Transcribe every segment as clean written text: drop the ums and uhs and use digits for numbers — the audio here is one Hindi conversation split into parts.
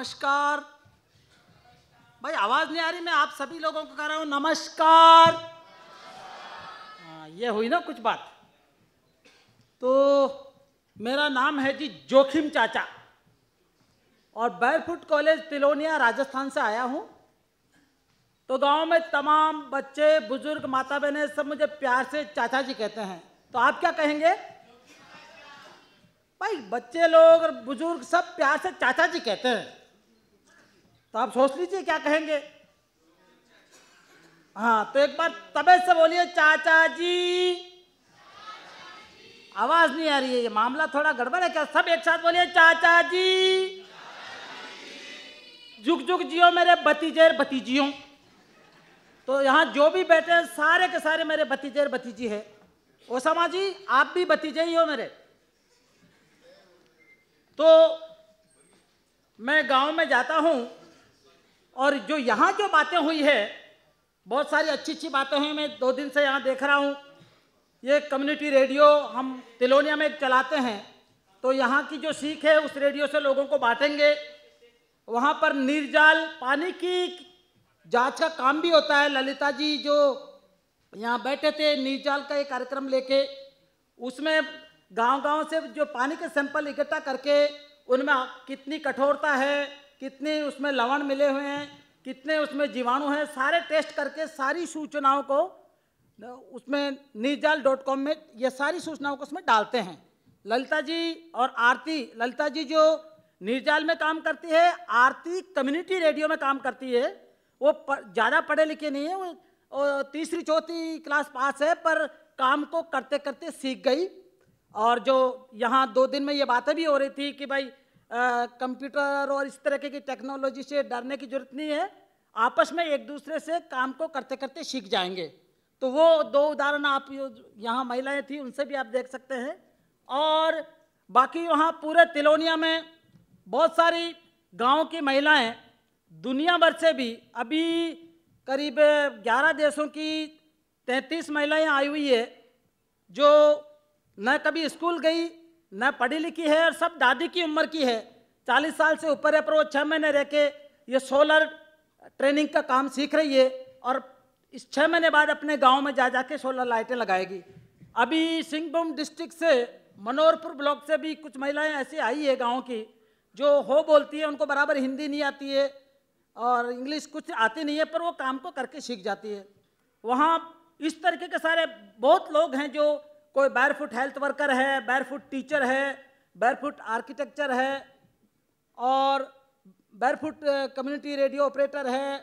नमस्कार। भाई आवाज नहीं आ रही, मैं आप सभी लोगों को कह रहा हूं नमस्कार। ये हुई ना कुछ बात। तो मेरा नाम है जी जोखिम चाचा और बैरफुट कॉलेज तिलोनिया राजस्थान से आया हूं। तो गांव में तमाम बच्चे बुजुर्ग माता बहनें सब मुझे प्यार से चाचा जी कहते हैं। तो आप क्या कहेंगे? भाई बच्चे लोग और बुजुर्ग सब प्यार से चाचा जी कहते हैं, तो आप सोच लीजिए क्या कहेंगे। हाँ, तो एक बार तबे से बोलिए चाचा जी। आवाज नहीं आ रही है, ये मामला थोड़ा गड़बड़ है क्या? सब एक साथ बोलिए चाचा जी। जुग जुग जियो मेरे भतीजे भतीजियों। तो यहाँ जो भी बैठे हैं सारे के सारे मेरे भतीजे भतीजी है। ओसामा जी आप भी भतीजे ही हो मेरे। तो मैं गांव में जाता हूं और जो यहाँ जो बातें हुई है, बहुत सारी अच्छी अच्छी बातें हुई। मैं 2 दिन से यहाँ देख रहा हूँ। ये कम्युनिटी रेडियो हम तिलोनिया में चलाते हैं, तो यहाँ की जो सीख है उस रेडियो से लोगों को बांटेंगे। वहाँ पर निर्जाल पानी की जांच का काम भी होता है। ललिता जी जो यहाँ बैठे थे निर्जाल का एक कार्यक्रम लेके, उसमें गांव-गांव से जो पानी के सैंपल इकट्ठा करके उनमें कितनी कठोरता है, कितने उसमें लवण मिले हुए हैं, कितने उसमें जीवाणु हैं, सारे टेस्ट करके सारी सूचनाओं को उसमें निर्जाल.com में ये सारी सूचनाओं को उसमें डालते हैं। ललिता जी और आरती, ललिता जी जो निर्जाल में काम करती है, आरती कम्युनिटी रेडियो में काम करती है। वो ज़्यादा पढ़े लिखे नहीं है, वो तीसरी चौथी क्लास पास है, पर काम को करते करते सीख गई। और जो यहाँ 2 दिन में ये बातें भी हो रही थी कि भाई कंप्यूटर और इस तरह की टेक्नोलॉजी से डरने की जरूरत नहीं है, आपस में एक दूसरे से काम को करते करते सीख जाएंगे। तो वो 2 उदाहरण आप यहाँ महिलाएं थी उनसे भी आप देख सकते हैं। और बाकी वहाँ पूरे तिलोनिया में बहुत सारी गांव की महिलाएं दुनिया भर से भी, अभी करीब 11 देशों की 33 महिलाएं आई हुई है, जो न कभी स्कूल गई न पढ़ी लिखी है और सब दादी की उम्र की है, 40 साल से ऊपर है, पर वो 6 महीने रह के ये सोलर ट्रेनिंग का काम सीख रही है और इस 6 महीने बाद अपने गांव में जा जाके सोलर लाइटें लगाएगी। अभी सिंहभूम डिस्ट्रिक्ट से मनोहरपुर ब्लॉक से भी कुछ महिलाएं ऐसी आई है गाँव की, जो हो बोलती है, उनको बराबर हिंदी नहीं आती है और इंग्लिश कुछ आती नहीं है, पर वो काम को करके सीख जाती है। वहाँ इस तरीके के सारे बहुत लोग हैं, जो कोई बैरफुट हेल्थ वर्कर है, बैरफुट टीचर है, बैरफुट आर्किटेक्चर है और बैरफुट कम्युनिटी रेडियो ऑपरेटर है।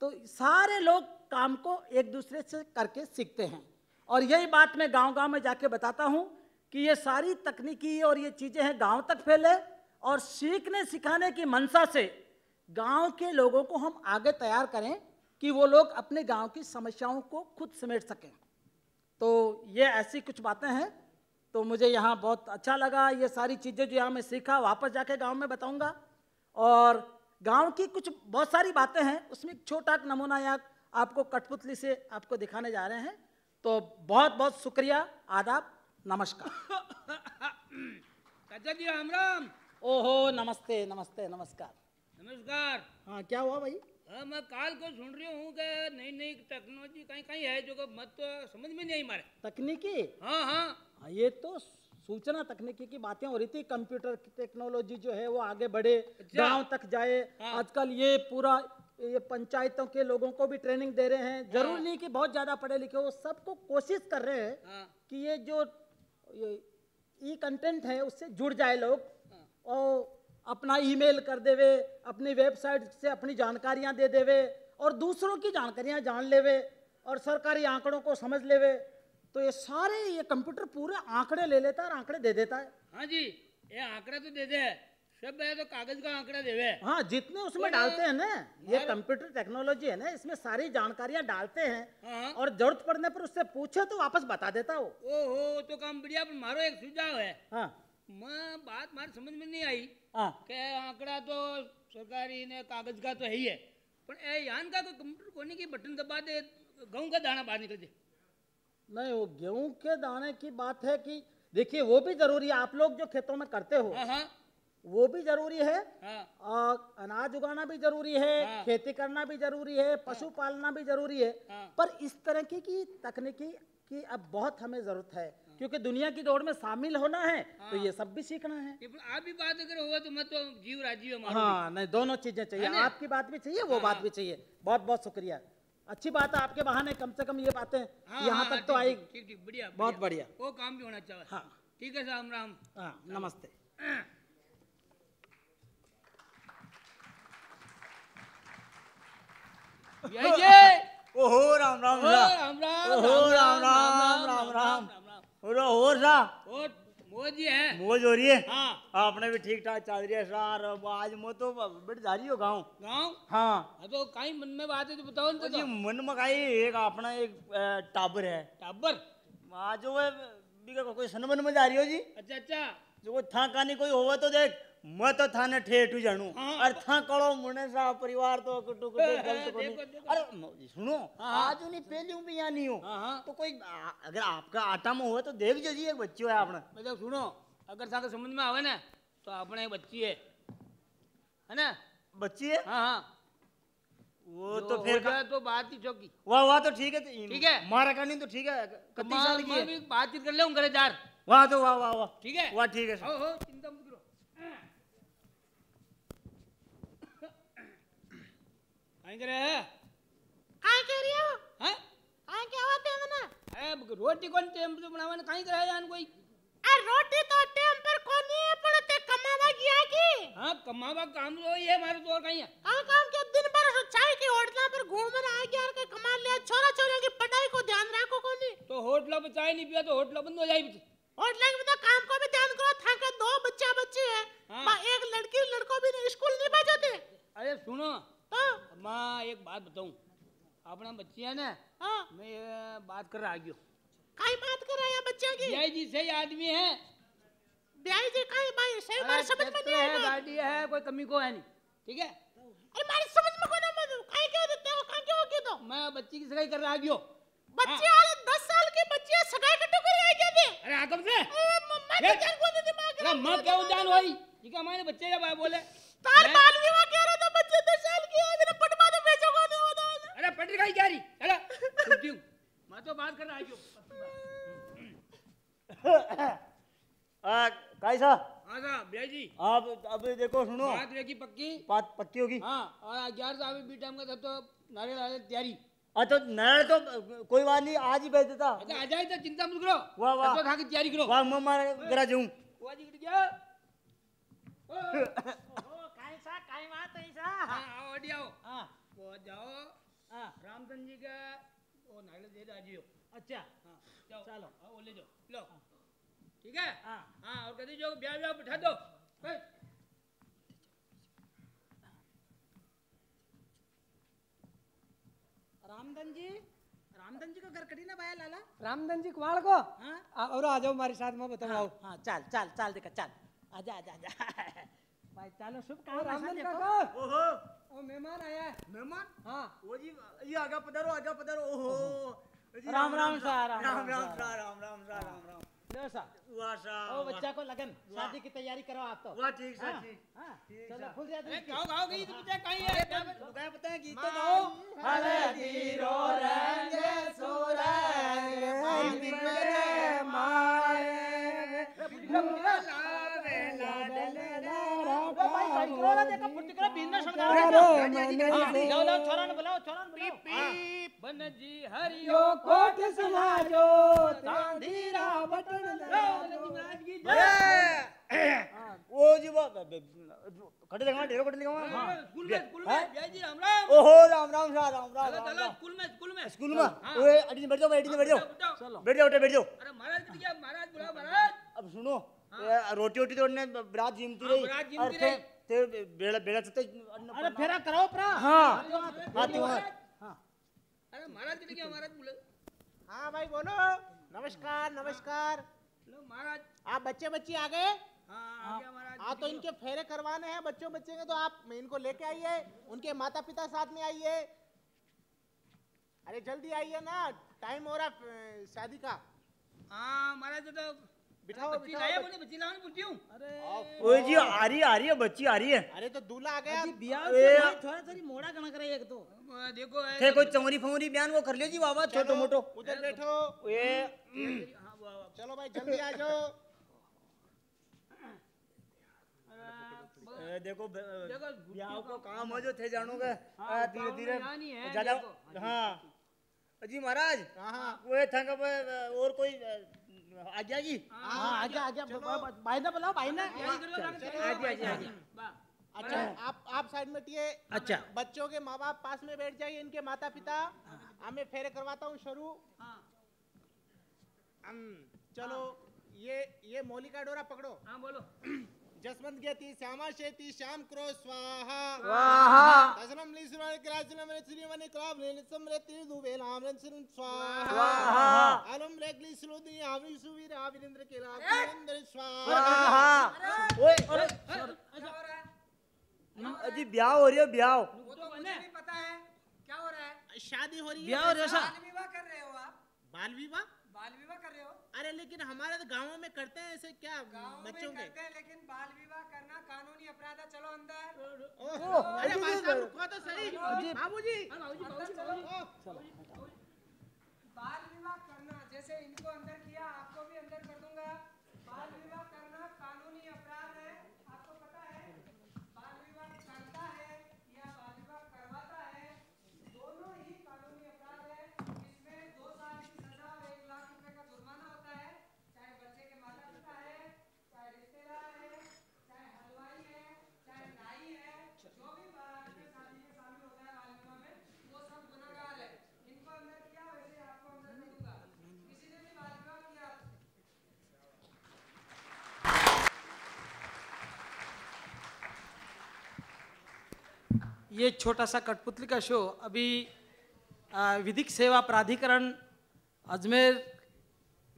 तो सारे लोग काम को एक दूसरे से करके सीखते हैं। और यही बात मैं गांव-गांव में जाके बताता हूं कि ये सारी तकनीकी और ये चीज़ें हैं गांव तक फैले और सीखने सिखाने की मंशा से गांव के लोगों को हम आगे तैयार करें कि वो लोग अपने गांव की समस्याओं को खुद समेट सकें। तो ये ऐसी कुछ बातें हैं। तो मुझे यहाँ बहुत अच्छा लगा। ये सारी चीज़ें जो यहाँ मैं सीखा वापस जाके गांव में बताऊंगा। और गांव की कुछ बहुत सारी बातें हैं, उसमें एक छोटा नमूना यहाँ आपको कठपुतली से आपको दिखाने जा रहे हैं। तो बहुत बहुत शुक्रिया, आदाब, नमस्कार। चाचा जी राम राम। ओहो नमस्ते नमस्ते नमस्कार। नमस्कार। हाँ क्या हुआ भाई? हाँ, मैं काल को सुन रही हूँ कि नई नई टेक्नोलॉजी कहीं कहीं है जो मत तो समझ में नहीं आई मारे। तकनीकी? हाँ हाँ, ये तो सूचना तकनीकी की बातें हो रही थी। कंप्यूटर की टेक्नोलॉजी जो है वो आगे बढ़े, गांव तक जाए। हाँ। आजकल ये पूरा ये पंचायतों के लोगों को भी ट्रेनिंग दे रहे हैं। जरूर नहीं कि बहुत ज्यादा पढ़े लिखे हो, सबको कोशिश कर रहे हैं हाँ। कि ये जो ई कंटेंट है उससे जुड़ जाए लोग और अपना ईमेल कर देवे, अपनी वेबसाइट से अपनी जानकारियां दे देवे और दूसरों की जानकारियां जान लेवे और सरकारी आंकड़ों को समझ लेवे। तो ये सारे ये कंप्यूटर पूरे आंकड़े ले लेता है और आंकड़े दे देता है। हाँ जी, ये आंकड़ा तो दे दे, सब है तो कागज का आंकड़ा देवे। हाँ, जितने उसमें डालते हैं ना, ये कंप्यूटर टेक्नोलॉजी है ना, इसमें सारी जानकारियां डालते हैं। हाँ। और जरूरत पड़ने पर उससे पूछे तो वापस बता देता वो। ओहो, तो काम बढ़िया। पर मारो एक सुझाव है। हाँ मैं बात मारे समझ में नहीं आई हाँ कि आंकड़ा तो सरकारी ने कागज का तो है ही है, पर ए यान का कोई कंप्यूटर कोने की बटन दबा दे, गेहूं का दाना बाहर निकल जाए। नहीं, वो गेहूं के दाने की बात है कि देखिए वो भी जरूरी है। आप लोग जो खेतों में करते हो हाँ हाँ वो भी जरूरी है, हाँ और अनाज उगाना भी जरूरी है, हाँ। खेती करना भी जरूरी है, पशु पालना भी जरूरी है। हाँ। पर इस तरह की तकनीकी की अब बहुत हमें जरूरत है, क्योंकि दुनिया की दौड़ में शामिल होना है तो ये सब भी सीखना है। ये पर आप भी बात अगर हुआ तो मैं तो जीव राजीव हमारा हाँ, नहीं, दोनों चीजें चाहिए, है ना? आपकी बात भी चाहिए, वो हाँ, बात हाँ। भी चाहिए। बहुत बहुत शुक्रिया, अच्छी बात है, आपके बहाने कम से कम ये बातें हाँ, यहाँ हाँ, तक तो ठीक, आई। ठीक ठीक बढ़िया बहुत बढ़िया। वो काम भी होना चाहिए। हाँ ठीक है राम राम। हाँ, नमस्ते। ये ये ओहो राम राम ओ, सा राम राम ओहो राम राम राम राम राम ओरो और सा और मोज जी है। मौज हो रही है। हाँ आपने भी ठीक ठाक चल रही है सार। अब आज मो तो बड़ जा रही हो गाँव। गाँव हाँ हाँ तो कहीं मन में बात है तो बताओ ना जी तो। मन मकाई एक अपना एक टाबर है। टाबर आज जो है बिका कोई सनमन में जा रही हो जी। अच्छा अच्छा जो कोई था कानी कोई होवा तो देख मैं तो थाने ठेठू जानू। हाँ। अरे था कड़ो मुने सा परिवार तो कुटु कुटु गलत को नहीं। देखो, देखो। अरे सुनो हाँ। आज उन्हीं पहली भी यहाँ नहीं हो हाँ हाँ तो कोई अगर आपका आटा में हुआ तो देख जो जी एक बच्चो है आपने। मतलब सुनो अगर साथ समझ में आवे ना तो अपने एक बच्ची है ना। बच्ची है हाँ हाँ वो जो तो हो फिर जाए तो बात ही चौकी। वाह वाह तो ठीक है। ठीक है। मारा का नहीं तो ठीक है। कितनी साल की मैं है भी बातचीत कर ले घरे जार। वाह तो वाह वाह वाह ठीक है वाह ठीक है सर। हो चिंता मत करो। कहीं करे है काय कह रही हो? हैं? काय क्या होते हैं मना? अरे रोटी कौन टेम पे बनावे कहीं करे जान कोई। आ रोटी तो टेम पर कोनी है पण ते कमावा गया की। हाँ कमावा काम तो ये हमारे तो और कहीं है। काम के दिन भर चाय की होटल पर घूमने आ गया के कमा लिया। छोरा छोरा की पढ़ाई को ध्यान रखो कोनी। तो होटल पे चाय नहीं पिया तो होटल बंद हो जाएगी। होटल में तो काम को भी ध्यान करो। था के दो बच्चे हैं। हाँ। बा एक लड़की लड़को भी नहीं स्कूल नहीं भेजते। अरे सुनो तो मैं एक बात बताऊं अपना बच्ची है ना हां मैं ये बात कर रहा गयो। काय बात कर रहा है बच्चे की? बियाई जी सही आदमी है। ब्याई जी काय भाई सही अरे बात समझ में ट्रैक्टर नहीं है आई। गाड़ी है कोई कमी को है नहीं। ठीक है अरे मारी समझ में कोना मैं काय क्या देते हो काय क्या हो गया तो? मैं बच्ची की सगाई कर रहा गयो। बच्चे वाले 10 साल के बच्चे सगाई के टुकड़े आ गए थे। अरे आदम से मम्मा ये- क्या को दे दिमाग अरे मां क्या जान होई ठीक है हमारे बच्चे का भाई बोले तार मैं- बाल विवाह कह रहा था बच्चे 10 साल के है मेरे पटवा तो बेचोगा नहीं होता। अरे पटरी खाई क्या रही चलो छुट्टी हूं। मैं तो बात कर रहा गयो। कैसा हाँ साहब बियाई जी आप अब देखो सुनो बात रहेगी पक्की। बात पक्की होगी। हाँ और 11 साहब बी टाइम का तब तो नारियल वाले तैयारी। अच्छा नल तो कोई बात नहीं आज ही भेज देता। अच्छा आ जाए तो चिंता मत करो। वाह, वाह। तब तो खा के तैयारी करो। वाह मम्मा जरा जाऊं। बुआ जी गिर गया। ओहो, कैसा काय बात है ऐसा? हाँ आओ अड़ी आओ हाँ पहुंच जाओ। हाँ, रामचंद्र जी का वो नारियल दे दाजियो। अच्छा हाँ जाओ चलो। हाँ वो ले जाओ लो ठीक है। हाँ। हाँ और कहते जो ब्याह ब्याह बिठा दो। बैठ। रामधन जी का घर कटी ना भाया लाला। रामधन जी कुमार को हाँ और आ जाओ हमारे साथ में बताओ। हाँ, चल चल चल देखा चल, आजा आजा आजा। भाई चलो शुभ काम रामधन देखो। काका ओहो ओ मेहमान आया है। मेहमान हाँ वो जी ये आगा पधारो ओहो जी, राम राम सा, राम राम राम राम सा। सा राम राम सा राम राम लो सा, वाह सा ओ बच्चा को लगन शादी की तैयारी करो आप तो। वाह ठीक सा हाँ, ठीक हाँ, ठीक चलो सा। फुल जाए अरे गाओ गाओ गई तो बच्चा कहीं है क्या कर- बताया पता है गीत तो गाओ। हल्दी रो रंगे सुरंग मेरे माए। भाई गाड़ी करो ना, देखो फुट्टी करो बीन में सड़का अरे मैंने लो लो छोरा ने बुलाओ, छोरा ने बुलाओ। बन जी हरियो यो कोट समाजो चांदीरा बटन वो जी वो कटे लगा ढेरों कटे लगा। स्कूल में जय जी राम राम। ओहो राम राम सा राम राम चलो राम चलो राम। स्कूल में स्कूल में हाँ। ओए अड़ी बैठ जाओ बैठ जाओ चलो बैठ जाओ बैठ जाओ। अरे महाराज कट गया महाराज बुलाओ महाराज। अब सुनो रोटी वोटी तो उन्हें बरात जिमती हाँ, रही बरात जिमती और रही। ते बेड़ा बेड़ा से अरे फेरा करो प्रा। हाँ महाराज। हाँ अरे महाराज कट गया महाराज बोले हाँ भाई बोलो। नमस्कार नमस्कार। लो महाराज। आप बच्चे बच्ची आ गए? हाँ आ गया महाराज। हाँ तो इनके फेरे करवाने हैं बच्चों बच्चे के तो आप इनको लेके आइए। उनके माता पिता साथ में आइए। अरे जल्दी आइए ना टाइम हो रहा शादी का। हाँ महाराज तो बिठाओ बच्ची लाया बोले बच्ची लाओ पूछती हूँ। ओए जी आ रही है बच्ची आ रही है। अरे तो दूल्हा आ गया। बियाह थोड़ा थोड़ी मोड़ा कना करे एक तो देखो थे कोई चमरी फमरी बयान वो कर लियो जी बाबा छोटो मोटो। उधर बैठो। ये चलो भाई जल्दी आ जाओ। देखो ब्याह को काम हो जो थे जानोगे धीरे धीरे नहीं है ज्यादा। हाँ जी महाराज वो था और कोई आ गया जी। हाँ आ गया भाई ने बुलाओ भाई ने। अच्छा आप साइड में टिए। अच्छा बच्चों के माँ बाप पास में बैठ जाइए इनके माता पिता। मैं फेरे करवाता हूँ शुरू। चलो ये मौली का डोरा पकड़ो। हाँ बोलो। जसवंत ज्ञाति श्यामा शेती श्याम क्रो स्वाहा स्वाहा तसनम लिसुरान क्रासनम रेचरीवने क्राव लेनसमृति दुबेलाम रंसरन स्वाहा स्वाहा अलम रेगली सुलुदी आवी सुवीर आविरेंद्र के राजेंद्र स्वाहा। ओए जी ब्याह हो रही है ब्याह। वो तो मुझे भी पता है क्या हो रहा है। शादी हो रही है। ब्याह हो रहा है बाल विवाह कर रहे हो आप। बाल विवाह। बाल विवाह कर रहे हो। अरे लेकिन हमारे तो गाँव में करते हैं ऐसे क्या बच्चों के। करते हैं लेकिन बाल विवाह करना कानूनी अपराध है। चलो अंदर। अरे भाई साहब रुको तो सही बाबूजी। बाल विवाह करना जैसे इनको अंदर किया आपको भी अंदर कर दूंगा। बाल विवाह करना कानूनी अपराध है। आपको पता है बाल विवाह करता है या बाल विवाह करवाता है दोनों ही कानूनी अपराध है। इसमें 2 साल की सजा और 1 लाख रुपए का जुर्माना होता है। चाहे बच्चे के माता पिता है, चाहे रिश्तेदार है, चाहे हलवाई है, चाहे नाई है, जो भी बारात में शादी में शामिल होता है बाल विवाह में वो सब गुनहगार है। इनको अंदर किया वैसे आपको अंदर कर दूंगा। किसी ने भी बाल विवाह किया ये छोटा सा कठपुतली का शो अभी विधिक सेवा प्राधिकरण अजमेर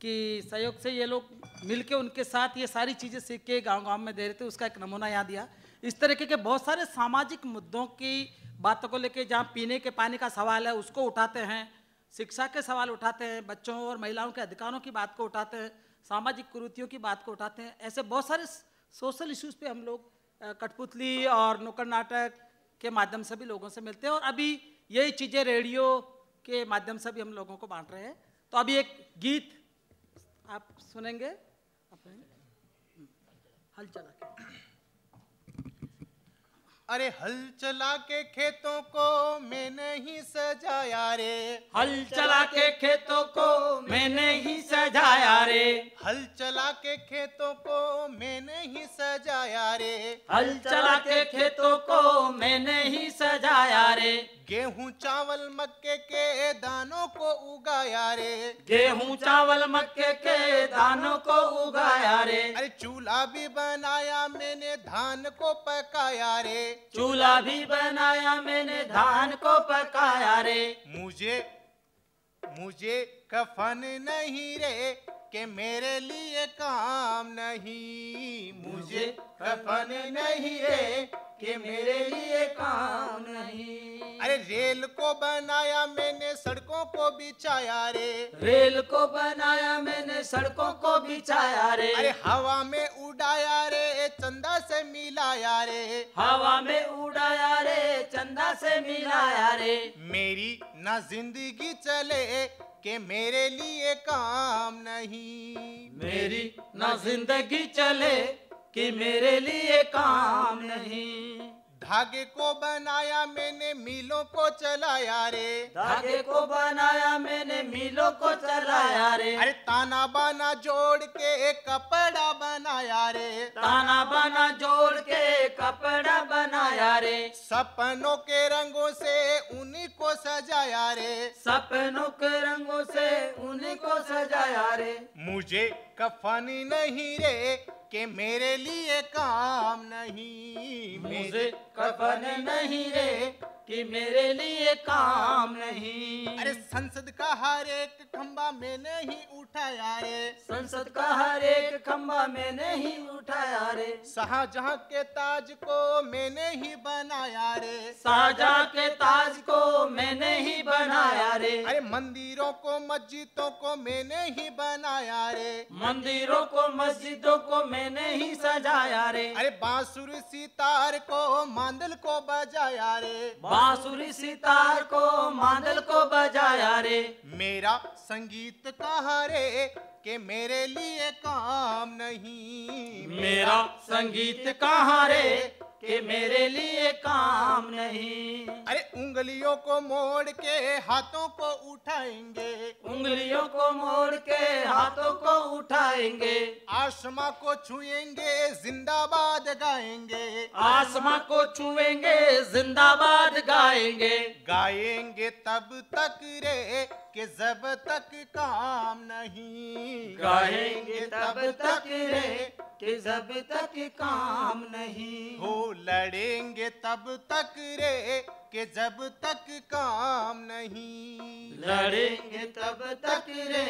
की सहयोग से ये लोग मिलके उनके साथ ये सारी चीज़ें सीख के गांव-गांव में दे रहे थे। उसका एक नमूना यहाँ दिया। इस तरीके के बहुत सारे सामाजिक मुद्दों की बातों को लेके जहाँ पीने के पानी का सवाल है उसको उठाते हैं, शिक्षा के सवाल उठाते हैं, बच्चों और महिलाओं के अधिकारों की बात को उठाते हैं, सामाजिक कुरीतियों की बात को उठाते हैं। ऐसे बहुत सारे सोशल इश्यूज़ पे हम लोग कठपुतली और नुक्कड़ नाटक के माध्यम से भी लोगों से मिलते हैं और अभी यही चीज़ें रेडियो के माध्यम से भी हम लोगों को बांट रहे हैं। तो अभी एक गीत आप सुनेंगे अपने हल चला के। अरे हल चला के खेतों को मैंने ही सजाया रे। हल चला के खेतों को मैंने ही सजाया रे। हल चला के खेतों को मैंने ही सजाया रे। हल चला के खेतों को मैंने ही सजाया रे। गेहूं चावल मक्के के दानों को उगाया रे। गेहूं चावल मक्के के दानों को उगाया रे। अरे चूल्हा भी बनाया मैंने धान को पकाया रे। चूल्हा भी बनाया मैंने धान को पकाया रे। मुझे कफन नहीं रे कि मेरे लिए काम नहीं। मुझे कफन नहीं रे कि मेरे लिए काम नहीं। अरे रेल को बनाया मैंने सड़कों को बिछाया रे। रेल को बनाया मैंने सड़कों को बिछाया रे। अरे हवा में उड़ाया रे चंदा से मिलाया रे। हवा में उड़ाया रे चंदा से मिलाया रे। मेरी ना जिंदगी चले कि मेरे लिए काम नहीं। मेरी ना जिंदगी चले कि मेरे लिए काम नहीं। धागे को बनाया मैंने मिलों को चलाया रे। धागे को बनाया मैंने मिलों को चलाया रे। अरे ताना बाना जोड़ के कपड़ा बनाया रे। ताना बाना जोड़ के कपड़ा बनाया रे। सपनों के रंगों से उन्हीं को सजाया रे। सपनों के रंगों से उन्हीं को सजाया रे। मुझे कफन नहीं रे कि मेरे लिए काम नहीं। मुझे कफन नहीं रे कि मेरे लिए काम नहीं। अरे संसद का हर एक खंबा मैंने ही उठाया रे। संसद का हर एक खंबा मैंने ही उठाया रे। शाहजहां के ताज को मैंने ही बनाया रे। शाहजहां के ताज को मैंने ही बनाया रे। अरे मंदिरों को मस्जिदों को मैंने ही बनाया रे, मंदिरों को मस्जिदों को मैंने ही सजाया रे, अरे बांसुरी सितार को मांदल को बजाया रे, बांसुरी सितार को मांदल को बजाया रे। मेरा संगीत कहाँ रे कि मेरे लिए काम नहीं, मेरा संगीत कहाँ रे कि मेरे लिए काम नहीं। अरे उंगलियों को मोड़ के हाथों को उठाएंगे, उंगलियों को मोड़ के हाथों को उठाएंगे, आसमां को छुएंगे जिंदाबाद गाएंगे, आसमां को छुएंगे जिंदाबाद गाएंगे, गाएंगे तब तक रे कि जब तक काम नहीं, गाएंगे तब तक रे कि जब तक काम नहीं। हो लड़ेंगे तब तक रे कि जब तक काम नहीं, लड़ेंगे तब तक रे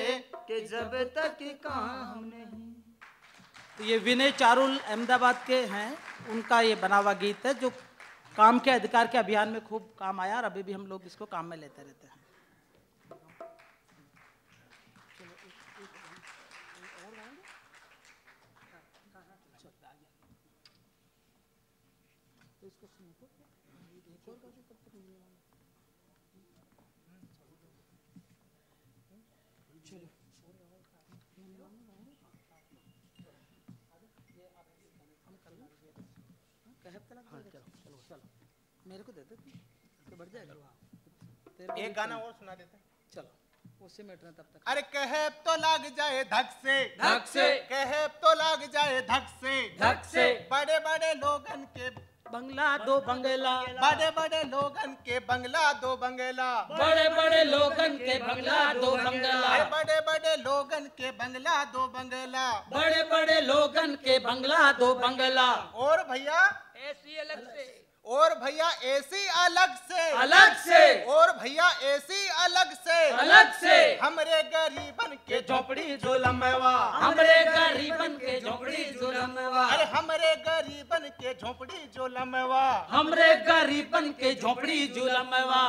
कि जब तक काम नहीं। तो ये विनय चारुल अहमदाबाद के हैं, उनका ये बना हुआ गीत है जो काम के अधिकार के अभियान में खूब काम आया और अभी भी हम लोग इसको काम में लेते रहते हैं। मेरे को दे दे तो बढ़ जाएगा। एक गाना और सुना देते हैं। चलो उसी में तब तक। अरे कहे तो लग जाए धक से, धक से, कहे तो लग जाए धक से, धक से, बड़े बड़े लोगन के बंगला दो बंगला, बड़े बड़े लोगन के बंगला दो बंगला, बड़े बड़े लोगन के बंगला दो बंगला, अरे बड़े बड़े लोगन के बंगला दो बंगला, बड़े बड़े लोगन के बंगला दो बंगला। और भैया ऐसी अलग से, और भैया एसी अलग से, अलग से, और भैया एसी अलग से, अलग से, हमरे गरीबन के झोपड़ी झोलमवा, हमरे गरीबन के झोपड़ी झोलमवा, अरे हमरे गरीबन के झोपड़ी झोलमवा, हमरे गरीबन के झोपड़ी झोलमवा।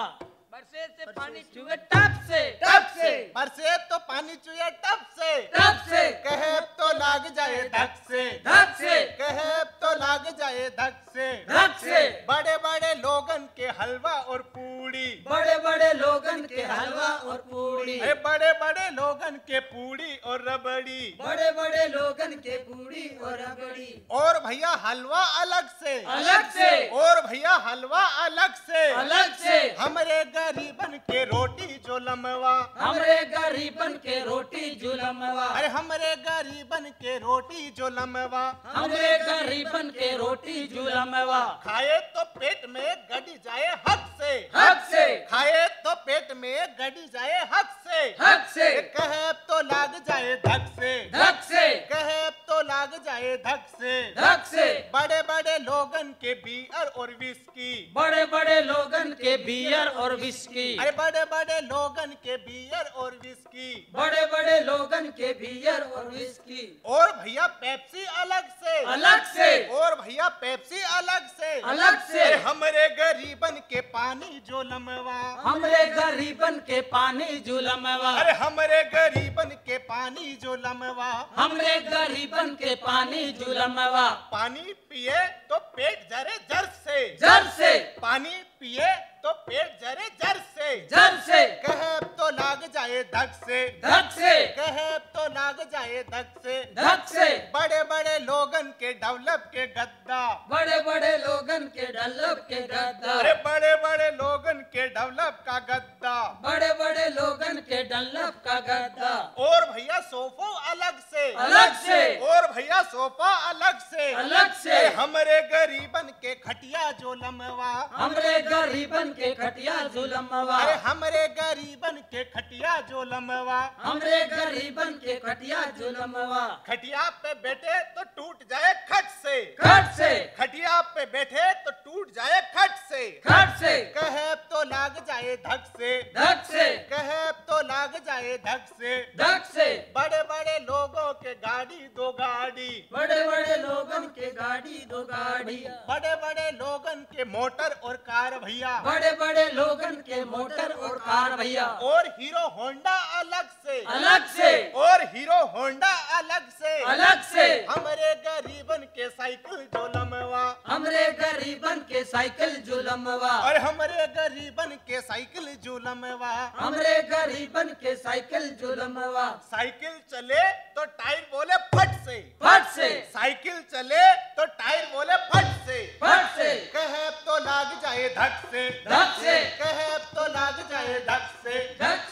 बरसे से पानी चुए टप से, टप से, बरसे तो पानी चुए टप से, टप से, कहे तो लाग जाए धक से, धक से, कहे तो लाग जाए धक से, धक से, बड़े बड़े लोगन के हलवा और पूड़ी, बड़े बड़े लोगन के हलवा और पूड़ी, अरे बड़े बड़े लोगन के पूड़ी और रबड़ी, बड़े बड़े लोगन के पूड़ी और रबड़ी, और भैया हलवा अलग से, अलग से, और भैया हलवा अलग से, अलग से, हमरे गरीबन के रोटी जो लमवा, हमरे गरीबन के रोटी जुलमवा, अरे हमरे गरीबन के रोटी जो लमवा, हमरे गरीबन के रोटी जुलमवा। खाए तो पेट में गड़ी जाए हक से, हक से, खाए तो पेट में गड़ी जाए हक से, हक से, कहे तो लाग जाए धक से, धक से, कहे तो लाग जाए धक से, धक से, बड़े बड़े लोगन के बियर और विस्की, बड़े बड़े लोगन के बियर और विस्की, अरे बड़े बड़े लोगन के बियर और विस्की, बड़े बड़े लोगन के बियर और विस्की, और भैया पेप्सी अलग से, अलग से, और भैया पेप्सी अलग से, अलग से, अरे हमरे गरीबन के पानी जो लमवा, हमरे गरीबन के पानी जुलमवा, अरे हमरे गरीबन के पानी जो लमवा, हमरे गरीबन के पानी जुलमवा। पानी पिए तो पेट जरे जर से, जर से, पानी पिए तो पेट जरे जर से, जर से, कहे तो लाग जाए धक से, धक से, कहे तो लाग जाए धक से, धक से, बड़े बड़े लोगन के डेवलप के गद्दा, बड़े बड़े लोगन के डल्लब के गद्दा, अरे बड़े बड़े लोगन के डेवलप का गद्दा, बड़े बड़े लोगन के डल्लब का गद्दा, और भैया सोफो अलग से, अलग से, और भैया सोफा अलग से, अलग से, अरे हमरे गरीबन के खटिया जो लमवा, हमरे गरीबन के खटिया जुलमवा, अरे हमरे गरीबन के खटिया जो लमवा, हमरे गरीबन के खटिया जुलमवा, खटिया पे बैठे तो टूट जाए खट से, खट से, खटिया पे बैठे तो टूट जाए खट से, खट से, कहे तो लाग जाए धक से, धक से, कहे तो लाग लाग जाए धक से। धक से बड़े बड़े लोगों के गाड़ी दो गाड़ी, बड़े बड़े लोगन के गाड़ी दो गाड़ी, बड़े बड़े लोगन के मोटर और कार भैया, बड़े बड़े लोगन के मोटर और कार भैया, और हीरो होंडा अलग से, अलग से और हीरो होंडा अलग से, अलग से हमरे गरीबन के साइकिल जो लमवा, हमरे गरीबन के साइकिल जुलमवा, और हमरे गरीबन के साइकिल जो लमवा। हमरे गरीबन के साइकिल जुलमवा। साइकिल चले तो टायर बोले फट से, फट से साइकिल चले तो टायर बोले फट से, फट से कहे तो लाग जाए धक से, धक से कहे तो लाग जाए धक से, धक